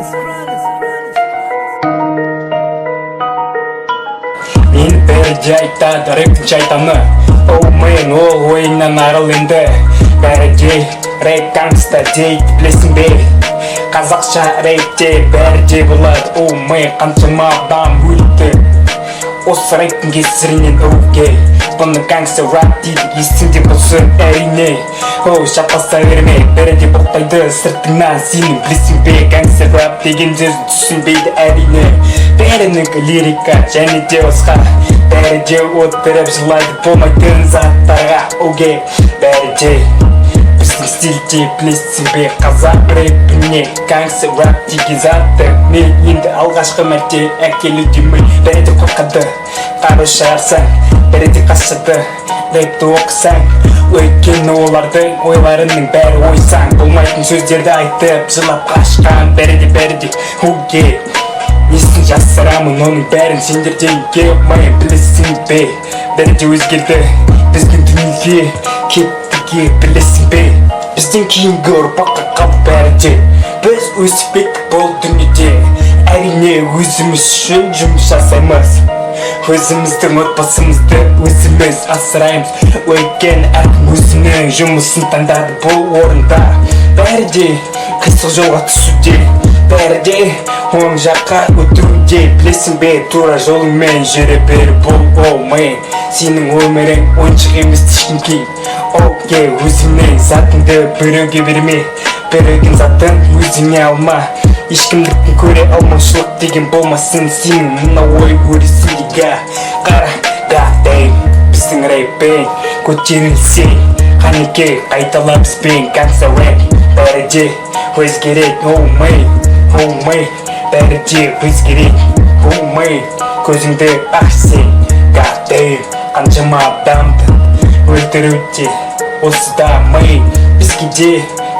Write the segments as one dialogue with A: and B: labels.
A: Мен бәрі айтады рэптің шайтаны. Оу мен ол ойыннан арыл енді. Бәрі де рэп гангста дейді білесің бе. Қазақша рэпте бәрі де болады. Оу мен қаншама адам өліпті осы рэптің кесірінен. Оугей бұны гангста рэп дейді, есіңде болсын әрине. Оу шапаса берме, бәрі де боқтайды сыртыңнан сенің білесің бе. Гангста рэп деген сөз түсінбейді әрине. Бәрінікі лирика және де осқа, бәрі де отырып жылайды болмайтын заттарға. Оугей бәрі де біздің стильде білесің бе. Қазақ рэпіне гангста рэп деген затты мен енді алғашқы мәрте әкелудемін. Бәрі де қорқады қару шығарсаң, бәрі де қашады рэпті оқысаң. Өйткені олардың ойларының бәрі ойсаң, болмайтын сөздерді айтып жылап қашқан. Бәрі де оугей несін жасырамын оның бәрін сендерден келмай білесің бе. Бәрі де өзгерді біздің дүниеге кеттіге білесің бе. Бізден кейінгі ұрпаққа қалып бәрі де біз өсіп кеттік бұл дүниеде. Әрине өзіміз үшін жұмыс жасаймыз, өзіміздің отбасымызды өзіміз асыраймыз. Өйткені әркім өзінің жұмысын таңдады бұл орында. Бәрі де қисық жолға түсуде, бәрі де оң жаққа өтуде. Білесің бе тура жолыңмен жүре бер бұл. Оу мен сенің өмірің ойыншық емес ешкімге. Оугей өзіңнің затыңды біреуге берме, біреудің затын өзіңе алма. Ешкімдіктің көре алмаушылық деген болмасын сенің мына ой өрісіндегі. Қара goddamn біздің рэппен көтерілсе қанеке қайтала бізбен гангста рэп. Бәрі де өзгереді. Оу мен бәрі де өзгереді. Оу мен көзіңді ашсаң goddamn қаншама адамды өлтіруде осыда мен. бізге де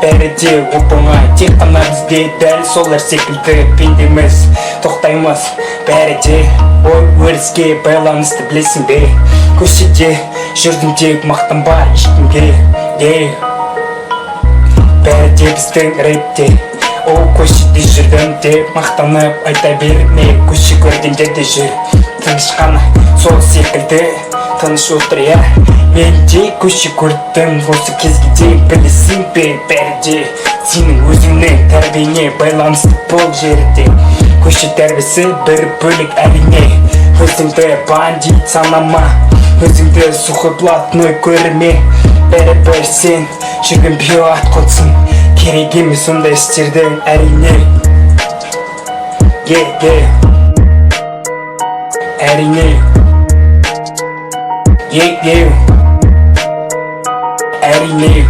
A: бәрі де оп-оңай, тек қана бізде дәл солар секілді пендеміз тоқтаймыз. Бәрі де ой өріске байланысты білесің бе. Көшеде жүрдім тек мақтанба ешкімге. Бәрі де біздің рэпте. Оу көшеде жүрдім деп мақтанып айта берме. Көше көрген жерде жүр тыныш қана сол секілді тыныш отыр я. Мен де көше көрдім осы кезге дейін білесің бе. Бәрі де сенің өзіңнің тәрбиеңе байланысты бұл жерде. Көше тәрбиесі бір бөлік әрине. Өзіңді бандит санама, өзіңді сухой блатной көрме. Бәрібір сен жүрген биоат қонсын, керек емес сондай істердің әрине. Әрине әрине